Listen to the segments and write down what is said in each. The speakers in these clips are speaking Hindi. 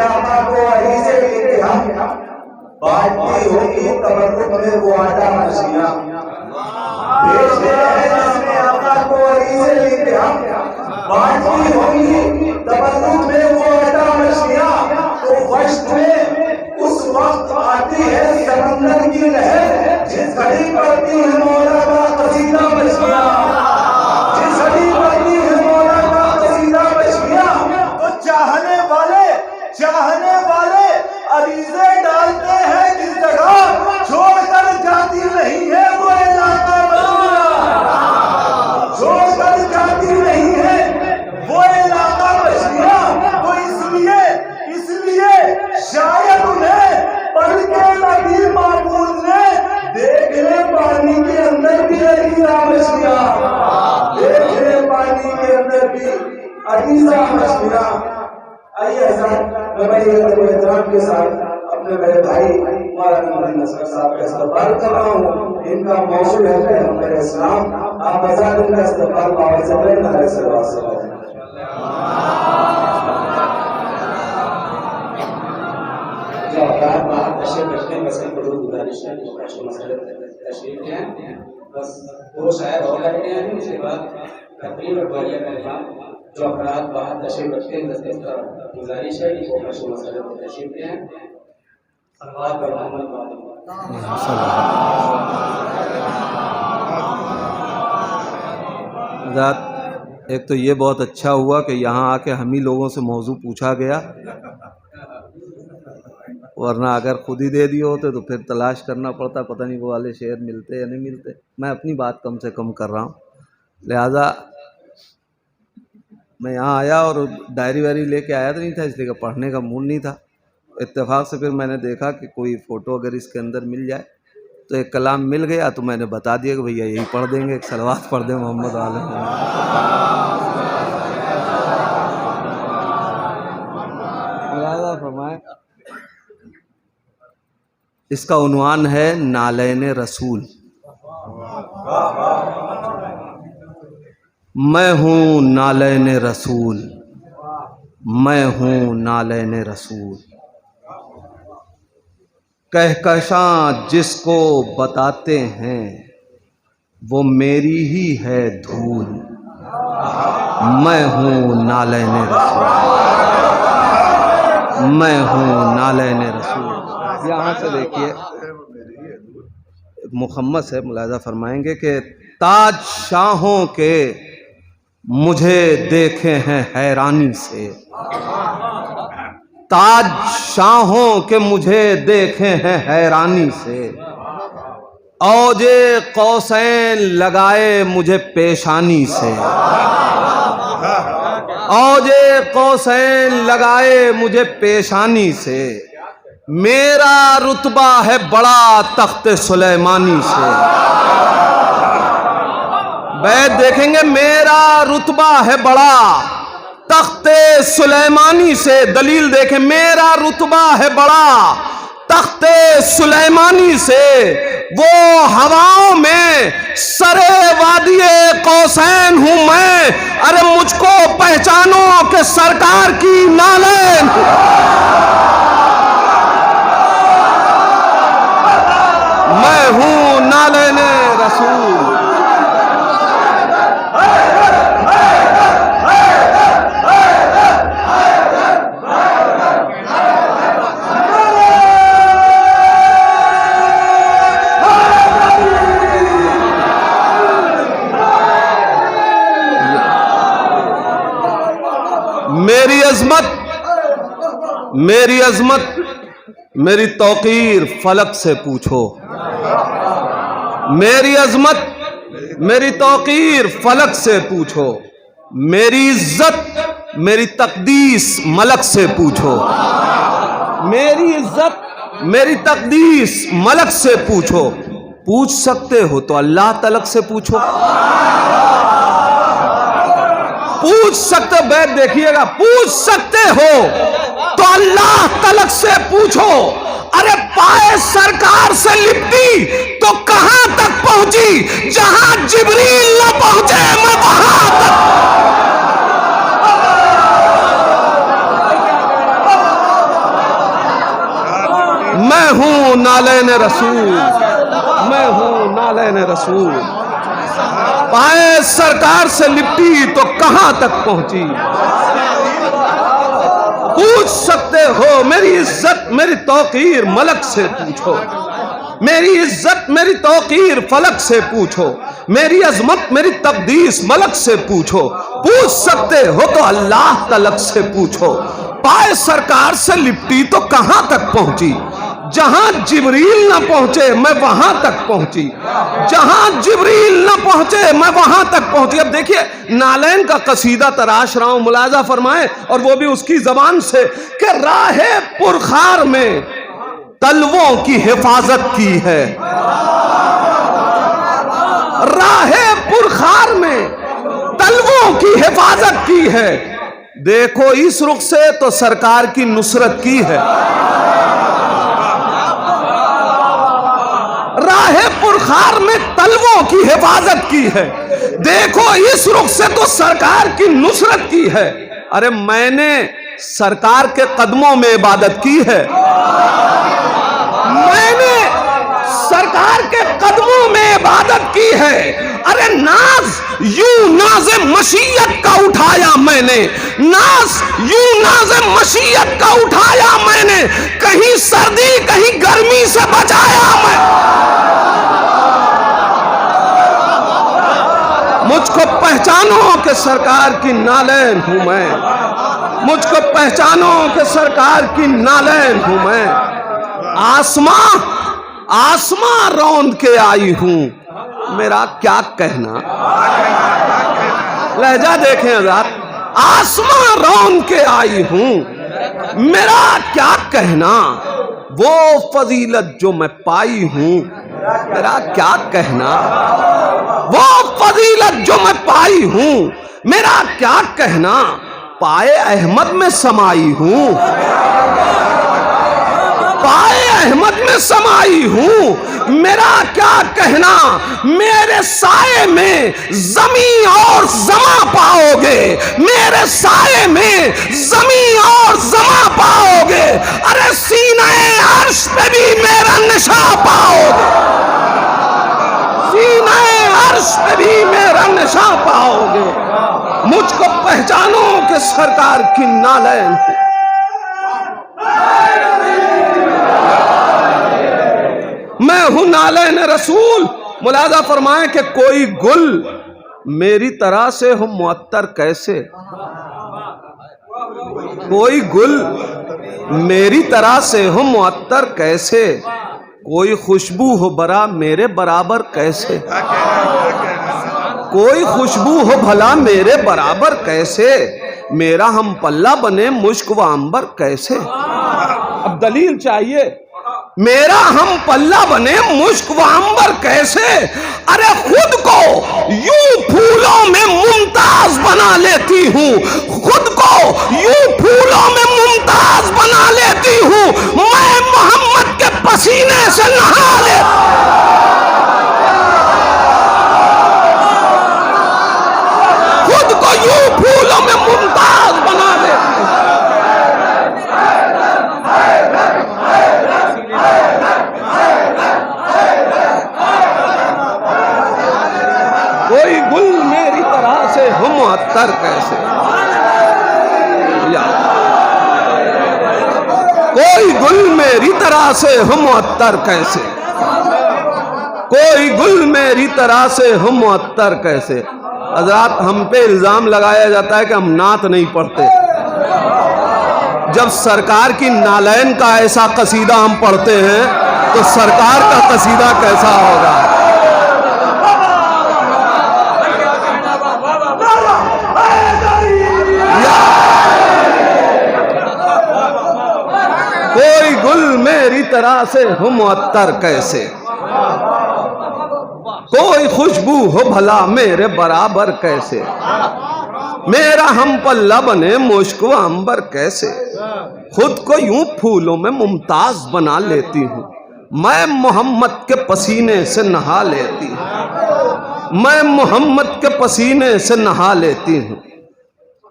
आका को वहीं से लेके हम बांटती होगी तबर्रुक में वो आटा मछलियां, भेजते हैं जिसमें आका को वहीं से लेके हम बांटती होगी तबर्रुक में वो आटा मछलियां। तो वक्त में उस वक्त आती है समंदर की लहर, जिस घड़ी पड़ती है मौला का कसीदा मछलियां, जिस घड़ी पड़ती है मौला का कसीदा मछलियां। तो चाहने वाले अरीजे डालते हैं जिस जगह, छोड़कर जाती नहीं है वो इलाका मछलियां, छोड़कर जाती नहीं है वो इलाका मछलियां। तो इसलिए शायद उन्हें पढ़ के नबी महबूब ने देख ले पानी के अंदर भी अजीजा मछलियां, देख ले पानी के अंदर भी अजीजा मछलियां। आइए हज़रात, मैं बड़े एहतराम के साथ अपने बड़े भाई मौलाना मोहम्मद असगर साहब का इस्तकबाल कर रहा हूँ। इनका मौजूद है पैगंबर इस्लाम, आप आजाद इनका इस्तकबाल पावर से बड़े नारे सलवात से करें। जो औलाद बाहर तशरीफ रखते हैं, बस इनको गुजारिश है तशरीफ लें, बस वो शायद और लगते हैं, उसके बाद तकरीर और दुआया करें। जो अफराद बाहर तशरीफ रखते हैं, बस इसका गुजारिश है कि वो तशरीफ लें। एक तो ये बहुत अच्छा हुआ कि यहाँ आके हम ही लोगों से मौजू पूछा गया, वरना अगर खुद ही दे दिए होते तो फिर तलाश करना पड़ता, पता नहीं वो वाले शेर मिलते या नहीं मिलते। मैं अपनी बात कम से कम कर रहा हूँ, लिहाजा मैं यहाँ आया और डायरी वायरी लेके आया तो नहीं था, इसलिए कि पढ़ने का मूड नहीं था। इत्तेफाक से फिर मैंने देखा कि कोई फ़ोटो अगर इसके अंदर मिल जाए तो एक कलाम मिल गया, तो मैंने बता दिया कि भैया यही पढ़ देंगे, एक सलवात पढ़ दें मोहम्मद वाले। फरमाए, इसका उन्वान है नालैन रसूल। मैं हूँ नालैन रसूल, मैं हूँ नालैन रसूल, कहकशां जिसको बताते हैं वो मेरी ही है धूल। मैं हूँ नालैन रसूल, मैं हूँ नालैन रसूल। यहाँ से देखिए मुखम्मस है, मुलाज़ा फरमाएंगे कि ताज शाहों के मुझे देखे हैं हैरानी से, ताज शाहों के मुझे देखे हैं हैरानी से, औजे कौसैन लगाए मुझे पेशानी से, औजे कौसैन लगाए मुझे पेशानी से, मेरा रुतबा है बड़ा तख्त सुलेमानी से। बैत देखेंगे, मेरा रुतबा है बड़ा तख्ते सुलेमानी से। दलील देखें, मेरा रुतबा है बड़ा तख्ते सुलेमानी से, वो हवाओं में सरे वादिये कौसैन हूं मैं। अरे मुझको पहचानो कि सरकार की नालैन, मैं हूं नालैन रसूल। मेरी अजमत मेरी तौकीर फलक से पूछो, मेरी अजमत मेरी तौकीर फलक से पूछो, मेरी इज्जत मेरी तकदीस मलक से पूछो, मेरी इज्जत मेरी तकदीस मलक से पूछो। पूछ सकते हो तो अल्लाह तलक से पूछो, पूछ सकते हो, बैठ देखिएगा, पूछ सकते हो तो अल्लाह तलक से पूछो। अरे पाए सरकार से लिपटी तो कहां तक पहुंची, जहां जिब्रील न पहुंचे मैं वहां तक। मैं हूं नालैन रसूल, मैं हूं नालैन रसूल। पाए सरकार से लिपटी तो कहां तक पहुंची। पूछ सकते हो मेरी इज्जत मेरी तौकीर मलक से पूछो, मेरी इज्जत मेरी तौकीर फलक से पूछो, मेरी अजमत मेरी तकदीस मलक से पूछो। पूछ सकते हो तो अल्लाह तलक से पूछो। पाए सरकार से लिपटी तो कहां तक पहुंची। जहां जिब्रील न पहुंचे मैं वहां तक पहुंची, जहां जिब्रील न पहुंचे मैं वहां तक पहुंची। अब देखिए नालैन का कसीदा तराश रहा हूं, मुलाजा फरमाए, और वो भी उसकी जबान से कि राहे पुरखार में तलवों की हिफाजत की है, राहे पुरखार में तलवों की हिफाजत की है। देखो इस रुख से तो सरकार की नुसरत की है, राहे पुरखार में तलवों की हिफाजत की है। देखो इस रुख से तो सरकार की नुसरत की है। अरे मैंने सरकार के कदमों में इबादत की है, मैंने सरकार के कदमों में इबादत की है। अरे नाज यूं नाज़े मशीयत का उठाया मैंने, नाज यूं नाज़े मशीयत का उठाया मैंने, कहीं सर्दी कहीं गर्मी से बचाया मैं। मुझको पहचानो कि सरकार की नालैन हूं मैं, मुझको पहचानो कि सरकार की नालैन हूं मैं। आसमां आसमां रौंद के आई हूं, मेरा क्या कहना। लहजा देखें हज़रात, आसमां रौंद के आई हूं, मेरा क्या कहना। वो फजीलत जो मैं पाई हूं, मेरा क्या कहना। वो फजीलत जो मैं पाई हूं, मेरा क्या कहना। पाए अहमद में समाई हूं, पाए अहमद में समाई हूं, मेरा क्या कहना। मेरे साए में जमीन और जमा पाओगे, मेरे साए में जमीन और जमा पाओगे। अरे सीने अर्श पे भी मेरा निशा पाओगे, सीने अर्श पे भी मेरा निशा पाओगे। मुझको पहचानो कि सरकार की नालैन है। मैं हूं नालैन रसूल। मुलाजा फरमाए कि कोई गुल मेरी तरह से हो मुअत्तर कैसे, कोई गुल मेरी तरह से हो मुअत्तर कैसे, कोई खुशबू हो बरा मेरे बराबर कैसे, कोई खुशबू हो भला मेरे बराबर कैसे, मेरा हम पल्ला बने मुश्क व अंबर कैसे। अब दलील चाहिए। मेरा हम पल्ला बने मुश्क व अंबर कैसे। अरे खुद को यूं फूलों में मुमताज बना लेती हूँ, खुद को यूं फूलों में मुमताज बना लेती हूँ। मैं मोहम्मद के पसीने से नहा लेती, खुद को यूं फूलों में मुमताज बना लेती हूँ। कोई गुल मेरी तरह से हो मुअत्तर कैसे, कोई गुल मेरी तरह से हो मुअत्तर कैसे, कोई गुल मेरी तरह से हो मुअत्तर कैसे। हज़रात हम पे इल्जाम लगाया जाता है कि हम नात नहीं पढ़ते। जब सरकार की नालैन का ऐसा कसीदा हम पढ़ते हैं तो सरकार का कसीदा कैसा होगा। कोई गुल मेरी तरह से हो मुअत्तर कैसे, कोई खुशबू हो भला मेरे बराबर कैसे, मेरा हम पल्ला बने मुश्क व अंबर कैसे। खुद को यूं फूलों में मुमताज बना लेती हूँ, मैं मोहम्मद के पसीने से नहा लेती हूँ, मैं मोहम्मद के पसीने से नहा लेती हूँ।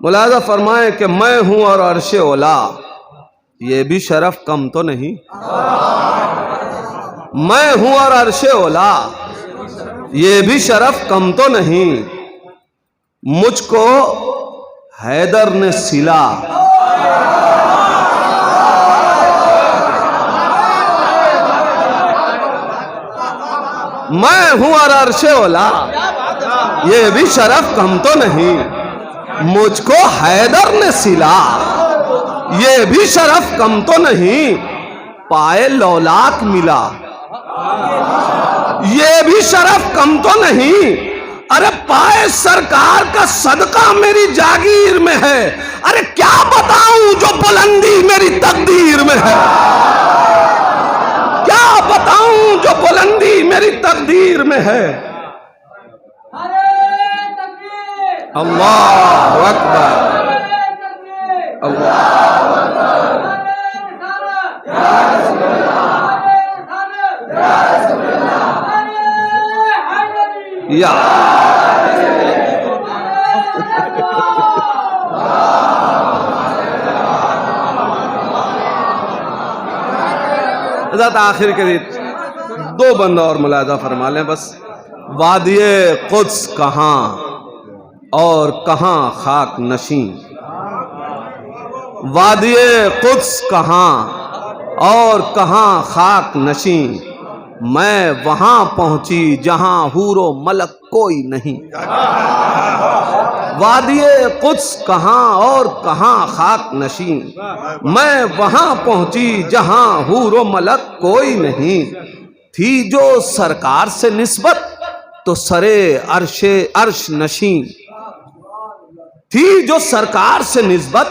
मुलाजा फरमाए कि मैं हूँ और अर्शे ओला, ये भी शरफ कम तो नहीं। मैं हूं और अर्शे ओला, ये भी शरफ कम तो नहीं। मुझको हैदर ने सिला, मैं हूं और अर्शे ओला, ये भी शरफ कम तो नहीं। मुझको हैदर ने सिला, ये भी शरफ कम तो नहीं। पाए लौलाक मिला, ये भी शरफ कम तो नहीं। अरे पाए सरकार का सदका मेरी जागीर में है। अरे क्या बताऊं जो बुलंदी मेरी तकदीर में है, क्या बताऊं जो बुलंदी मेरी तकदीर में है। अल्लाहु अकबर, अल्लाह या आखिर के लिए 2 बंदा और मुलाजा फरमा लें बस। वादिये कुद्स कहाँ और कहाँ खाक नशी, वादिये कुद्स कहाँ और कहाँ खाक नशी। मैं वहां पहुंची जहां हूरो मलक कोई नहीं। वादिये कुद्स कहाँ और कहाँ खाक नशी, मैं वहां पहुंची जहां हूरो मलक कोई नहीं। थी जो सरकार से निस्बत तो सरे अर्शे अर्श नशी, थी जो सरकार से निस्बत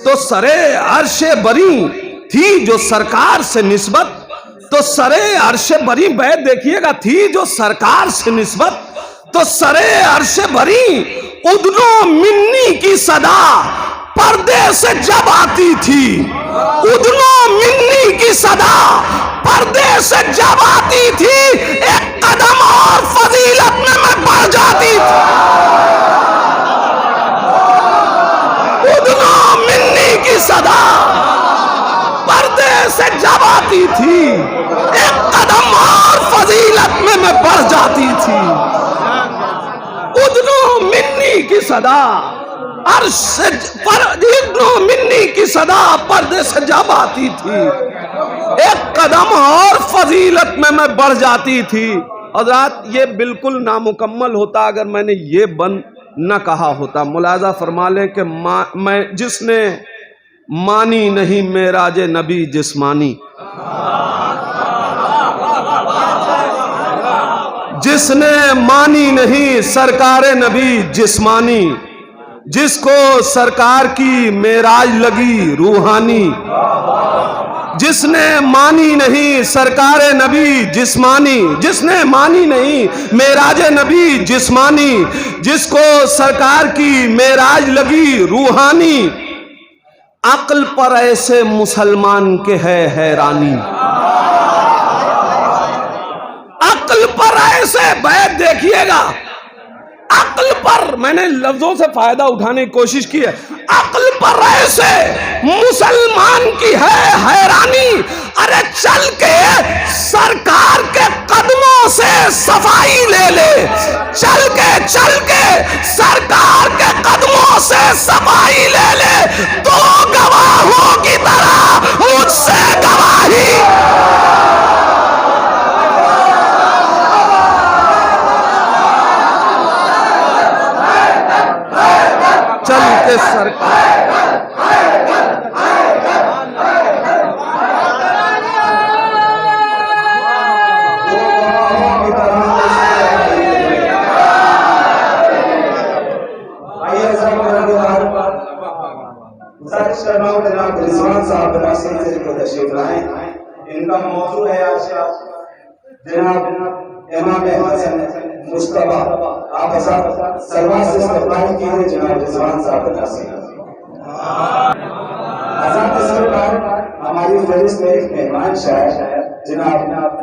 तो सरे अर्शे बरी, थी जो सरकार से निस्बत तो सरे अर्शे बरी। बैत देखिएगा, थी जो सरकार से निस्बत तो सरे अर्शे बरी। उदनो मिन्नी की सदा पर्दे से जब आती थी, उदनो मिन्नी की सदा पर्दे से जब आती थी, एक कदम और फजीलत में मैं बढ़ जाती थी। उदनो मिन्नी की सदा पर्दे से जब आती थी, एक कदम और फजीलत में मैं बढ़ जाती थी। उदनो मिन्नी की सदा अर्श से पर, उदनो मिन्नी की सदा पर्दे से जब आती थी, एक कदम और फजीलत में मैं बढ़ जाती थी। और रात ये बिल्कुल नामुकम्मल होता अगर मैंने ये बंद न कहा होता। मुलाजा फरमा ले कि मैं जिसने मानी नहीं मेराज नबी जिस्मानी, जिसने मानी नहीं सरकार नबी जिस्मानी, जिसको सरकार की मेराज लगी रूहानी, जिसने मानी नहीं सरकार नबी जिस्मानी, जिसने मानी नहीं मेराज नबी जिस्मानी, जिसको सरकार की मेराज लगी रूहानी। अक्ल पर ऐसे मुसलमान के है हैरानी, अक्ल पर ऐसे बैत देखिएगा। अक्ल पर मैंने लफ्जों से फायदा उठाने की कोशिश की है। अक्ल पर ऐसे मुसलमान की है हैरानी। अरे चल के सरकार के कदमों से सफाई ले ले, चल के सरकार के कदमों से सफाई ले ले। दो गवाहों की तरह मुझसे गवाही। चल के सरकार रिजवान साहब तशरीफ लाए। इनका मौजू है आज जनाब इमाम हसन मुस्तफा आप सलवात से इस्तकबाल कीजिए जनाब रिजवान साहब तशरीफ। आजाद सरकार हमारी फहरिस्त में एक मेहमान शायर जनाब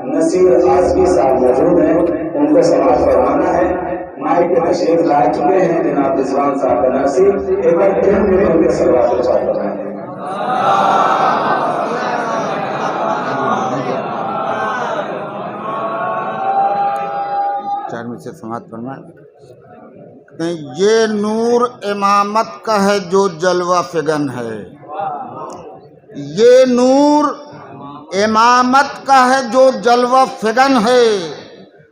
नसीर आजमी साहब मौजूद हैं, उनको समाज फरमाना है। माइक के तशरीफ ला चुके हैं जनाब रिजवान साहब नसीर। एक बार फिर उनके सलवात समाप्त फरमाएं। ये नूर इमामत का है जो जलवा फिगन है, ये नूर इमामत का है जो जलवा फिगन है।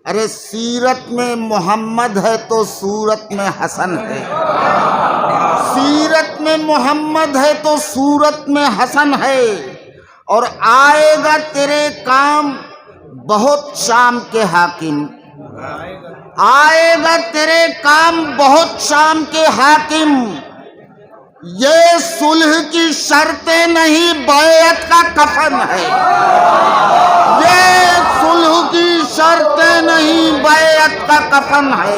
अरे सीरत में मोहम्मद है तो सूरत में हसन है, सीरत में मोहम्मद है तो सूरत में हसन है। और आएगा तेरे काम बहुत शाम के हाकिम, आएगा तेरे काम बहुत शाम के हाकिम। ये सुलह की शर्तें नहीं बैअत का कफन है, ये सुलह की शर्तें नहीं बैअत का कफन है,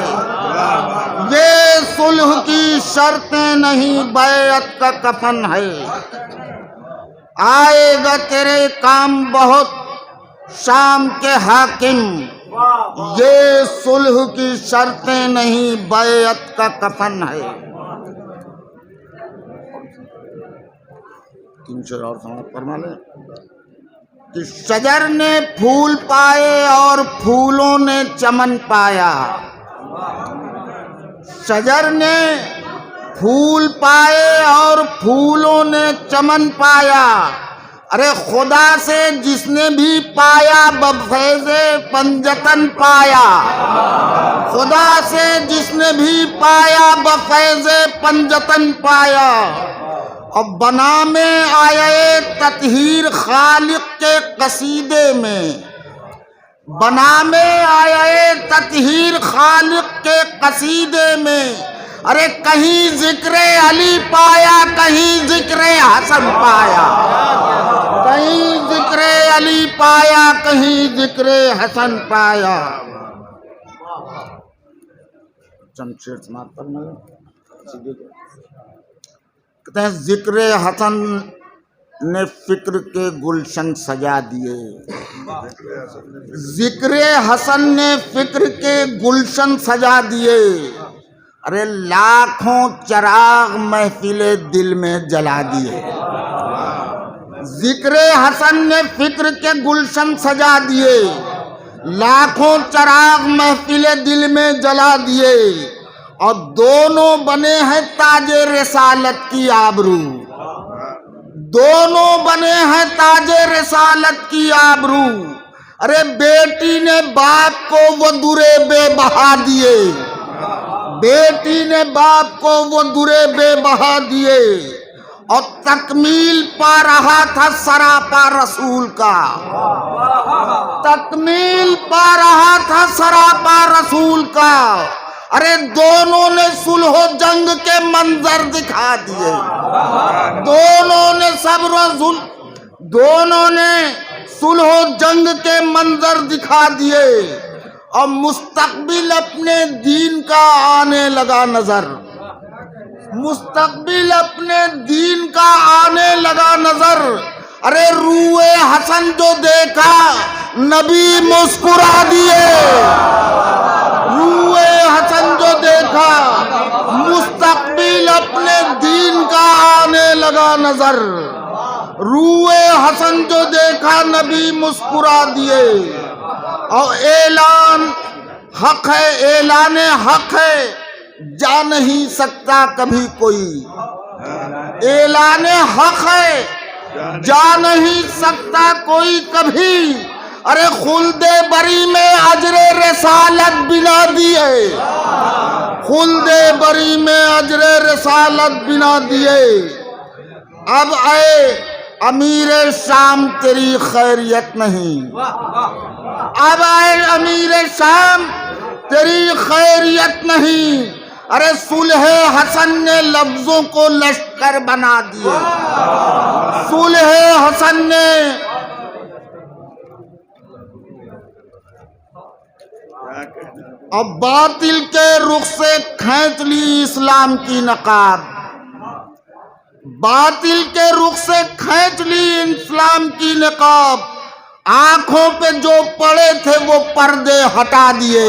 ये सुलह की शर्तें नहीं बैअत का कफन है। आएगा तेरे काम बहुत शाम के हाकिम, ये सुलह की शर्तें नहीं बैअत का कफन है। 3 शेर और समाप्त फरमा लें कि शजर ने फूल पाए और फूलों ने चमन पाया, शजर ने फूल पाए और फूलों ने चमन पाया। अरे खुदा से जिसने भी पाया बफैज़े पंजतन पाया, खुदा से जिसने भी पाया बफैज़े पंजतन पाया। और बना में आए ततहीर खालिक के कसीदे में, बना में आए ततहीर खालिक के कसीदे में। अरे कहीं जिक्र अली पाया, कहीं जिक्र हसन पाया, कहीं जिक्र अली पाया, कहीं जिक्र हसन पाया। शमशेर समाप्त करना कहते हैं जिक्र हसन ने फिक्र के गुलशन सजा दिए, जिक्र हसन ने फिक्र के गुलशन सजा दिए। अरे लाखों चराग महफिले दिल में जला दिए, जिक्र हसन ने फिक्र के गुलशन सजा दिए, लाखों चराग महफिले दिल में जला दिए। और दोनों बने हैं ताजे रिसालत की आबरू, दोनों बने हैं ताजे रिसालत की आबरू। अरे बेटी ने बाप को वो दुरे बेबहा दिए, बेटी ने बाप को वो दुरे बेबहा दिए। और तकमील पा रहा था सरापा रसूल का, तकमील पा रहा था सरापा रसूल का। अरे दोनों ने सुलह जंग के मंजर दिखा दिए, दोनों ने सब्र दोनों ने सुलह जंग के मंजर दिखा दिए। और मुस्तकबिल अपने दीन का आने लगा नजर, मुस्तकबिल अपने दीन का आने लगा नजर। अरे रूए हसन जो देखा नबी मुस्कुरा दिए, रूए हसन जो देखा मुस्तकबिल अपने दीन का आने लगा नजर। रूए हसन जो देखा नबी मुस्कुरा दिए। और ऐलान हक है, ऐलान हक है, जा नहीं सकता कभी कोई, ऐलान हक है, जा नहीं सकता कोई कभी। अरे खुल्दे बरी में अजरे रिसालत बिना दिए, खुल्दे बरी में अजरे रिसालत बिना दिए। अब आए अमीर शाम तेरी खैरियत नहीं, अब आए अमीर शाम तेरी खैरियत नहीं। अरे सुलह हसन ने लफ्जों को लश्कर बना दिए, सुलह हसन ने अब बातिल के रुख से खींच ली इस्लाम की नकाब, बातिल के रुख से खींच ली इस्लाम की नकाब। आंखों पे जो पड़े थे वो पर्दे हटा दिए,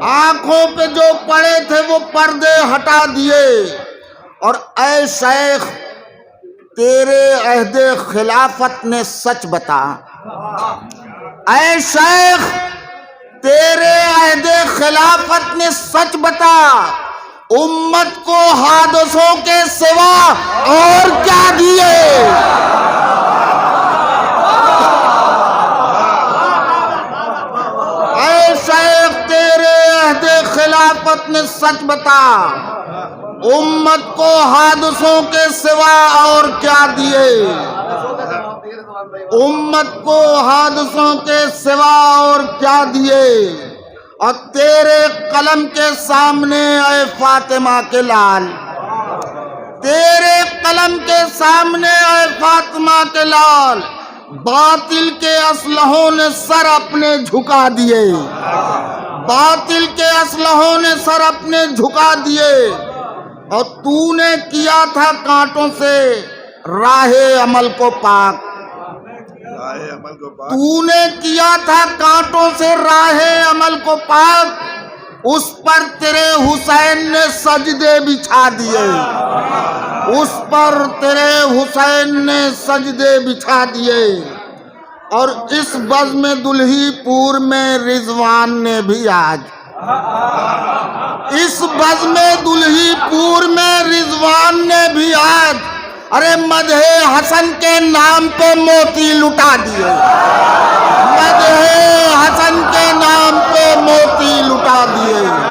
आंखों पे जो पड़े थे वो पर्दे हटा दिए। और ऐ शेख तेरे अहदे खिलाफत ने सच बता, ऐ शेख तेरे अहदे खिलाफत ने सच बता, उम्मत को हादसों के सिवा और क्या दिए। ऐ शेख, तेरे अहदे खिलाफत ने सच बता, उम्मत को हादसों के सिवा और क्या दिए। उम्मत को हादसों के सिवा और क्या दिए। और तेरे कलम के सामने ऐ फातिमा के लाल, तेरे कलम के सामने ऐ फातिमा के लाल, बातिल के असलहों ने सर अपने झुका दिए। बातिल के असलहों ने सर अपने झुका दिए। और तूने किया था कांटों से राहे अमल को पाक। तूने किया था कांटों से राहे अमल को पाक, उस पर तेरे हुसैन ने सजदे बिछा दिए। उस पर तेरे हुसैन ने सजदे बिछा दिए। और इस बज़्म दुल्हीपुर में रिजवान ने भी आज, इस बज़्म दुल्हीपुर में रिजवान ने भी आज, अरे मदहे हसन के नाम पे मोती लुटा दिए। मदहे हसन के नाम पे मोती लुटा दिए।